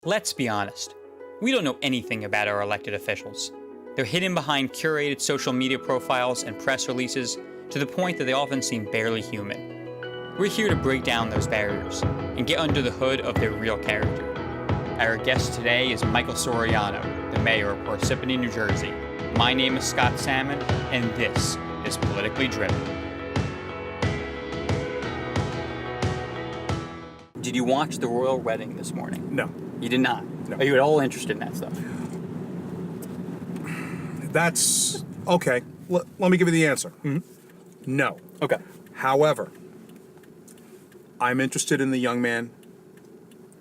Let's be honest. We don't know anything about our elected officials. They're hidden behind curated social media profiles and press releases to the point that they often seem barely human. We're here to break down those barriers and get under the hood of their real character. Our guest today is Michael Soriano, the mayor of Parsippany, New Jersey. My name is Scott Salmon, and this is Politically Driven. Did you watch the royal wedding this morning? No. You did not? No. Are you at all interested in that stuff? That's okay. Let me give you the answer. Mm-hmm. No. Okay. However, I'm interested in the young man.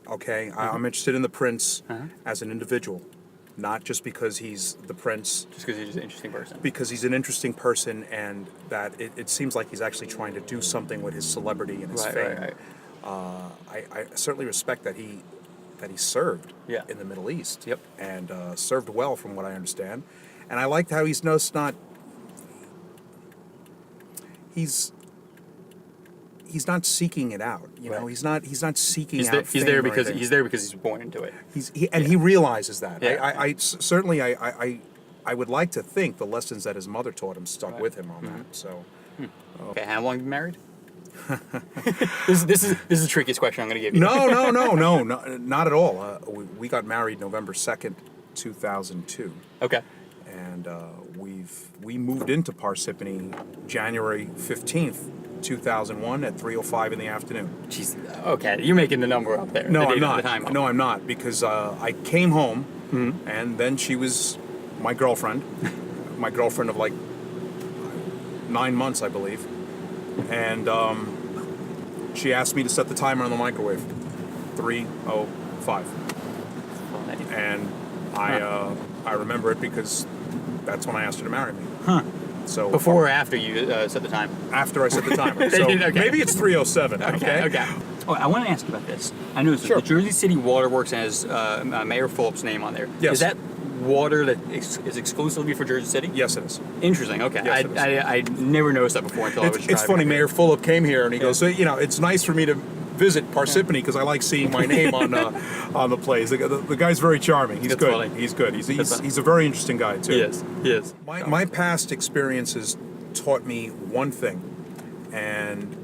Okay. I'm interested in the prince as an individual, not just because he's the prince. Just because he's an interesting person. Because he's an interesting person, and that it seems like he's actually trying to do something with his celebrity and his fame. Right. I certainly respect that he served in the Middle East. Yep. And served well, from what I understand. And I liked how he's not seeking it out. You know, he's not seeking out. He's there because he's born into it. He realizes that. Yeah. I would like to think the lessons that his mother taught him stuck with him on that. So. Okay. How long have you been married? This is the trickiest question I'm going to give you. No, not at all. We got married November 2nd, 2002. Okay. And we moved into Parsippany January 15th, 2001 at 3:05 in the afternoon. Jeez. Okay, you're making the number up there. No, I'm not. No, I'm not, because I came home, and then she was my girlfriend of like 9 months, I believe. And she asked me to set the timer on the microwave, 3:05. And I remember it because that's when I asked her to marry me. Huh. So before or after you set the time? After I set the timer. So maybe it's 3:07. Okay. Oh, I want to ask you about this. I noticed the Jersey City Waterworks has Mayor Fulop's name on there. Yes. Is that water that is exclusively for Jersey City? Yes, it is. Interesting. Okay. Yes, it is. I never noticed that before until I was driving. It's funny. Mayor Fulop came here and he goes, it's nice for me to visit Parsippany because I like seeing my name on the plays. The guy's very charming. He's good. Funny. He's good. He's a very interesting guy too. He is. My past experiences taught me one thing, and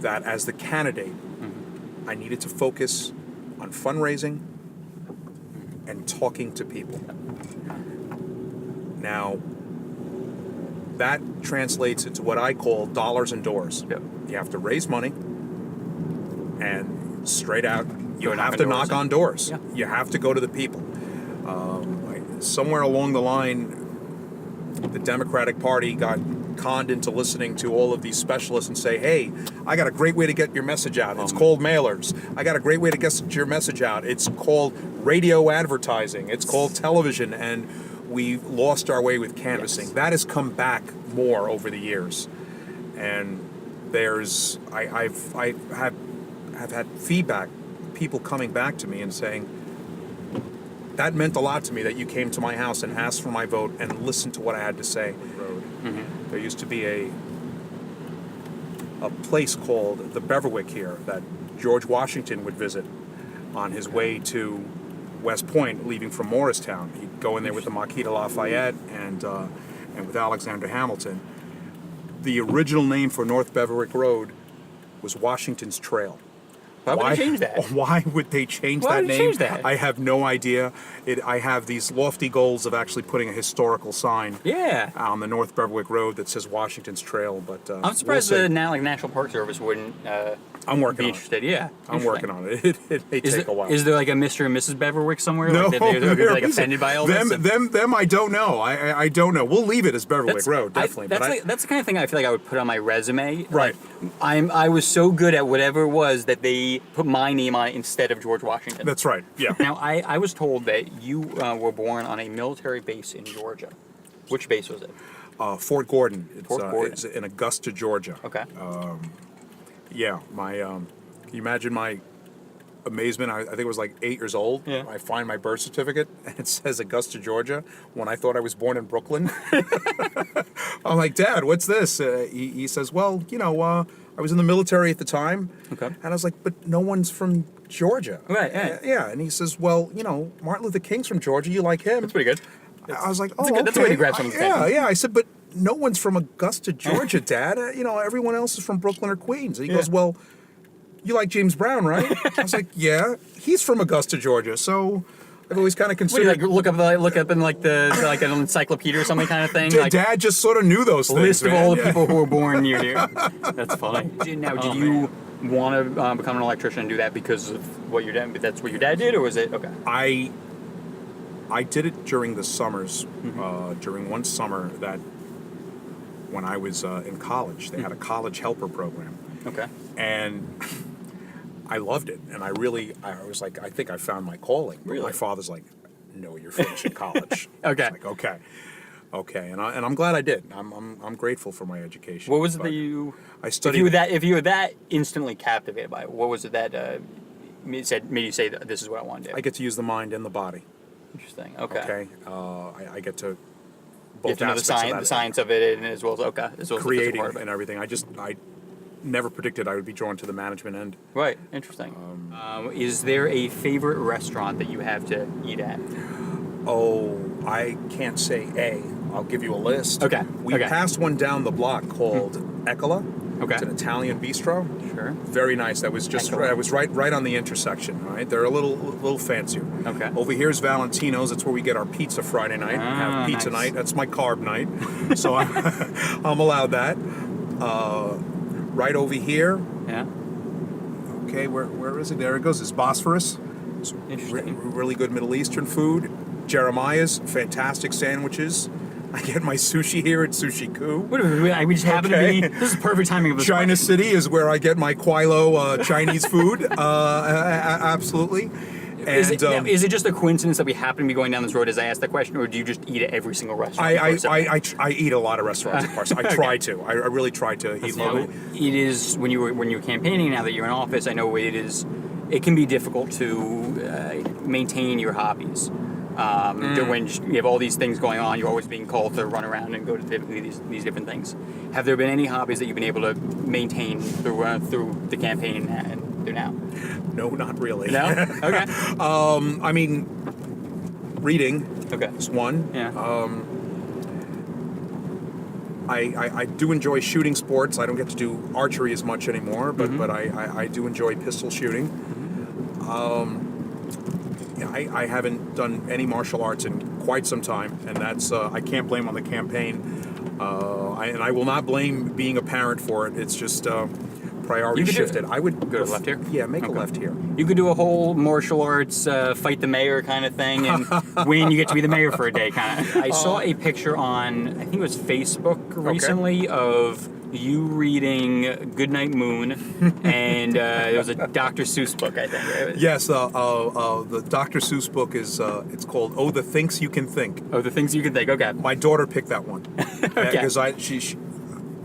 that as the candidate, I needed to focus on fundraising and talking to people. Now, that translates into what I call dollars and doors. Yep. You have to raise money, and straight out, you have to knock on doors. Yeah. You have to go to the people. Somewhere along the line, the Democratic Party got conned into listening to all of these specialists and say, hey, I got a great way to get your message out. It's called mailers. I got a great way to get your message out. It's called radio advertising. It's called television. And we lost our way with canvassing. Yes. That has come back more over the years. And I've had feedback, people coming back to me and saying, that meant a lot to me that you came to my house and asked for my vote and listened to what I had to say. There used to be a place called the Beverwick here that George Washington would visit on his way to West Point, leaving from Morristown. He'd go in there with the Marquis de Lafayette and with Alexander Hamilton. The original name for North Beverwick Road was Washington's Trail. Why would they change that? Why would they change that name? I have no idea. I have these lofty goals of actually putting a historical sign on the North Beverwick Road that says Washington's Trail. But I'm surprised the National Park Service wouldn't I'm working be on interested. It. Yeah, I'm working on it. It may take a while. Is there like a Mr. and Mrs. Beverwick somewhere? No, like they're like offended by all this? Them, I don't know. I don't know. We'll leave it as Beverwick Road, definitely. That's the kind of thing I feel like I would put on my resume. Right. Like, I was so good at whatever it was that they put my name on it instead of George Washington. That's right. Yeah. Now I was told that you were born on a military base in Georgia. Which base was it? Fort Gordon. It's in Augusta, Georgia. Okay. Yeah. Can you imagine my amazement? I think I was like 8 years old. Yeah. I find my birth certificate and it says Augusta, Georgia, when I thought I was born in Brooklyn. I'm like, Dad, what's this? He says, well, I was in the military at the time. Okay. And I was like, but no one's from Georgia. Right, right. Yeah, and he says, well, Martin Luther King's from Georgia. You like him? That's pretty good. I was like, oh, That's a way to grab okay. someone's Yeah, attention. yeah. I said, but no one's from Augusta, Georgia, Dad. Everyone else is from Brooklyn or Queens. And he goes, well, you like James Brown, right? I was like, yeah, he's from Augusta, Georgia. So I've always kind of What do you considered. look up in like an encyclopedia or something kind of thing? Like Dad just sort of knew those things. list of man. all the Yeah. people who were born near you. That's funny. Now, did you want to become an electrician and do that because of what your dad? That's what your dad did, or was it okay? I did it during the summers. During one summer that when I was in college, they had a college helper program. Okay. And I loved it, and I was like, I think I found my calling. But Really? my father's like, no, you're finishing college. Okay. I was like, okay, and I'm glad I did. I'm grateful for my education. What was it But that you? I studied. If you were that instantly captivated by it, what was it that made you say that this is what I want to do? I get to use the mind and the body. Interesting. Okay. Okay, I get to You both have to know the aspects of that. science of it, and as well as as well as the creating physical part of it. and everything. I never predicted I would be drawn to the management end. Right. Interesting. Is there a favorite restaurant that you have to eat at? Oh, I can't say A. I'll give you a list. Okay, We okay. passed one down the block called Ecola. Okay. It's an Italian bistro. Sure. Very nice. That was just Ecola. I was right on the intersection. Right, they're a little fancier. Okay. Over here's Valentino's. That's where we get our pizza Friday night. Ah, Have pizza nice. night. That's my carb night. So I'm allowed that. Right over here. Yeah. Okay, where is it? There it goes. It's Bosphorus. It's Interesting. really good Middle Eastern food. Jeremiah's, fantastic sandwiches. I get my sushi here at Sushi Ku. We just happen to Okay. be. This is perfect timing of this. China question. City is where I get my Quilo Chinese food. Absolutely. Is And it just a coincidence that we happen to be going down this road as I asked that question, or do you just eat at every single restaurant? I eat a lot of restaurants at Parsippany. I try to. I really try to eat local. It is when you're campaigning. Now that you're in office, I know it is. It can be difficult to maintain your hobbies. When you have all these things going on, you're always being called to run around and go to these different things. Have there been any hobbies that you've been able to maintain through the campaign and through now? No, not really. No. Okay. I mean, reading Okay. is one. Yeah. I do enjoy shooting sports. I don't get to do archery as much anymore, but I do enjoy pistol shooting. I haven't done any martial arts in quite some time, and that's I can't blame on the campaign, and I will not blame being a parent for it. It's just priority You could do it. shifted. I would Go to left here? Yeah, make Okay. a left here. You could do a whole martial arts fight the mayor kind of thing, and when you get to be the mayor for a day, kind of. I saw a picture on I think it was Facebook recently of you reading Goodnight Moon, and it was a Dr. Seuss book, I think. Yes, the Dr. Seuss book is it's called "Oh, the Things You Can Think." Oh, the things you could think. Okay. My daughter picked that one because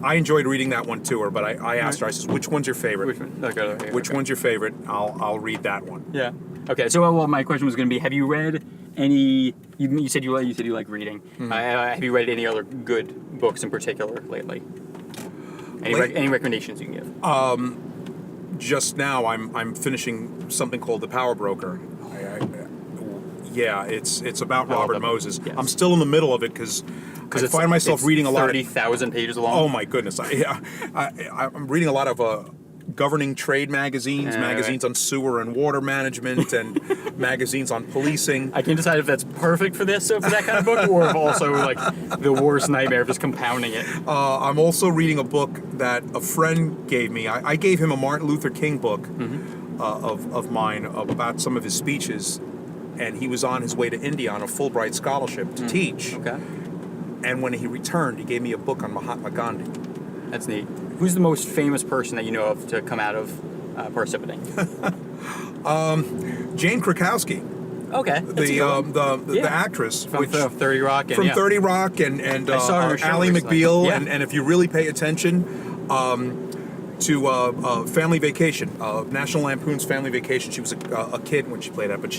I enjoyed reading that one to her. But I asked her, I said, "Which one's your favorite? Which one? Okay, okay, Which okay. one's your favorite? I'll read that one." Yeah. Okay. So, well, my question was going to be: have you read any? You said you like reading. Have you read any other good books in particular lately? Any recommendations you can give? Just now, I'm finishing something called The Power Broker. Yeah, it's about I love Robert that book. Moses. Yes. I'm still in the middle of it because I find myself reading a lot of 30,000 pages long. Oh my goodness! I'm reading a lot of governing trade magazines, magazines on sewer and water management, and magazines on policing. I can't decide if that's perfect for this, for that kind of book, or if also like the worst nightmare of just compounding it. I'm also reading a book that a friend gave me. I gave him a Martin Luther King book of mine about some of his speeches, and he was on his way to India on a Fulbright scholarship to teach. Okay, And when he returned, he gave me a book on Mahatma Gandhi. that's neat. Who's the most famous person that you know of to come out of Parsippany? Jane Krakowski, Okay, that's a good one. the actress From 30 Rock. And, from yeah. 30 Rock and I saw her in a show Ally recently. McBeal, Yeah. and if you really pay attention to Family Vacation, National Lampoon's Family Vacation, she was a kid when she played that, but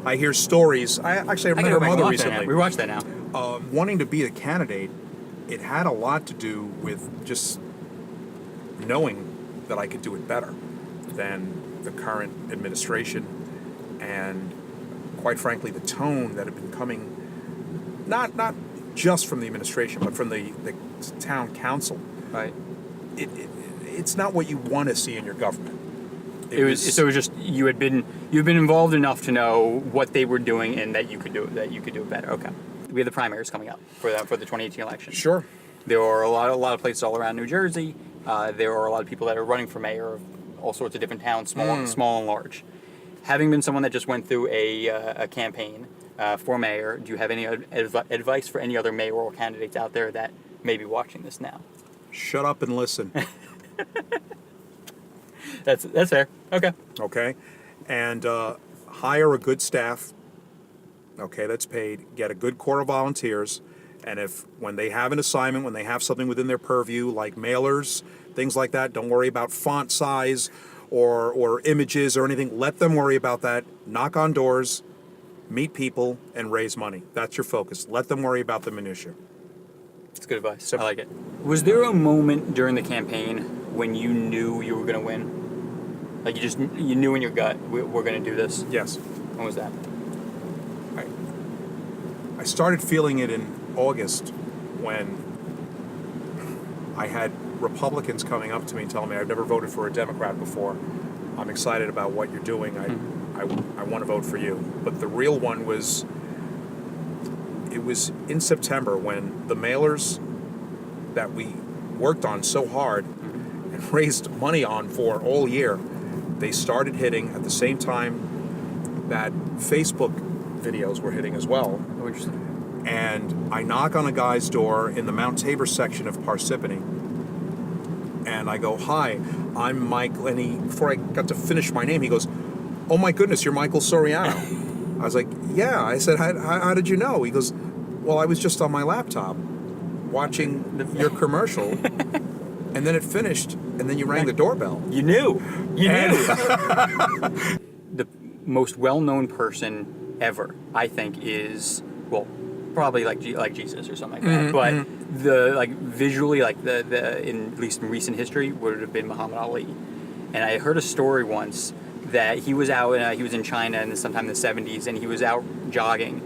I hear stories. I met her mother recently. We watched that now. Wanting to be a candidate, it had a lot to do with just knowing that I could do it better than the current administration, and quite frankly, the tone that had been coming, not just from the administration, but from the town council. Right. It's not what you want to see in your government. It was just you've been involved enough to know what they were doing and that you could do it better. Okay. We have the primaries coming up for the 2018 election. Sure. There are a lot of places all around New Jersey. There are a lot of people that are running for mayor of all sorts of different towns, small and large. Having been someone that just went through a campaign for mayor, do you have any advice for any other mayoral candidates out there that may be watching this now? Shut up and listen. That's fair. Okay. Okay, and hire a good staff. Okay, that's paid. Get a good core of volunteers, and if when they have an assignment, when they have something within their purview, like mailers, things like that, don't worry about font size or images or anything. Let them worry about that. Knock on doors, meet people, and raise money. That's your focus. Let them worry about the minutia. That's good advice. I like it. Was there a moment during the campaign when you knew you were going to win? Like you knew in your gut, we're going to do this? Yes. When was that? I started feeling it in August when I had Republicans coming up to me and telling me I've never voted for a Democrat before. I'm excited about what you're doing. I want to vote for you. But the real one was, it was in September when the mailers that we worked on so hard and raised money on for all year, they started hitting at the same time that Facebook videos were hitting as well. Oh, interesting. And I knock on a guy's door in the Mount Tabor section of Parsippany, and I go, "Hi, I'm Michael." And before I got to finish my name, he goes, "Oh my goodness, you're Michael Soriano." I was like, "Yeah." I said, how did you know?" He goes, "Well, I was just on my laptop watching your commercial, and then it finished, and then you rang the doorbell." You knew. You knew. The most well-known person ever, I think, is, well, probably like Jesus or something like that. But the visually, at least in recent history, would have been Muhammad Ali. And I heard a story once that he was out, he was in China in sometime in the 70s, and he was out jogging.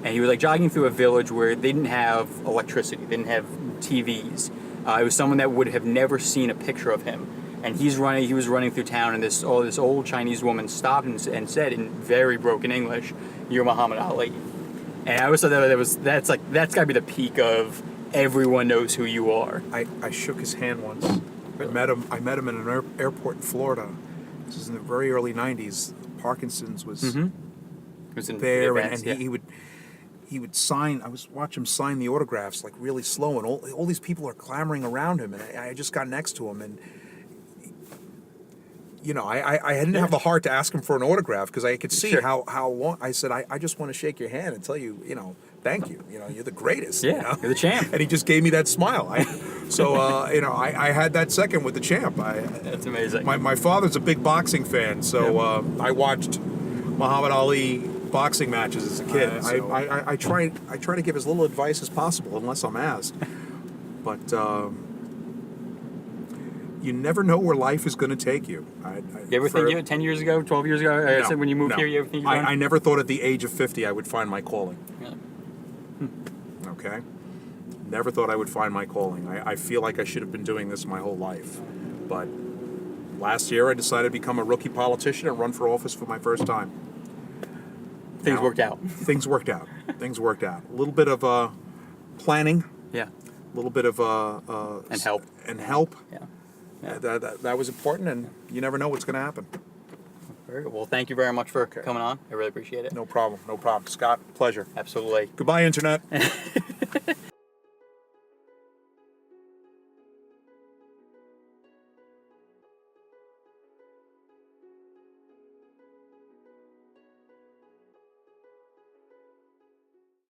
And he was jogging through a village where they didn't have electricity, they didn't have TVs. It was someone that would have never seen a picture of him. And he was running through town, and this old Chinese woman stopped and said in very broken English, "You're Muhammad Ali." And I always thought that's got to be the peak of everyone knows who you are. I shook his hand once. I met him in an airport in Florida. This was in the very early '90s. Parkinson's was there, and he would sign. I was watching him sign the autographs really slow, and all these people are clamoring around him, and I just got next to him, and I didn't have the heart to ask him for an autograph because I could see how long. I said, I just want to shake your hand and tell you, thank you. You're the greatest. Yeah, you're the champ. And he just gave me that smile. I had that second with the champ. That's amazing. My father's a big boxing fan, so I watched Muhammad Ali boxing matches as a kid. I try to give as little advice as possible unless I'm asked. But you never know where life is going to take you. You ever think 10 years ago, 12 years ago, I said when you moved here, you ever think I never thought at the age of 50 I would find my calling. Yeah. Okay? Never thought I would find my calling. I feel like I should have been doing this my whole life. But last year I decided to become a rookie politician and run for office for my first time. Things worked out. Things worked out. Things worked out. A little bit of planning. Yeah. A little bit of and help. Yeah. Yeah. That was important, and you never know what's going to happen. Very good. Well, thank you very much for coming on. I really appreciate it. No problem. Scott, pleasure. Absolutely. Goodbye, Internet.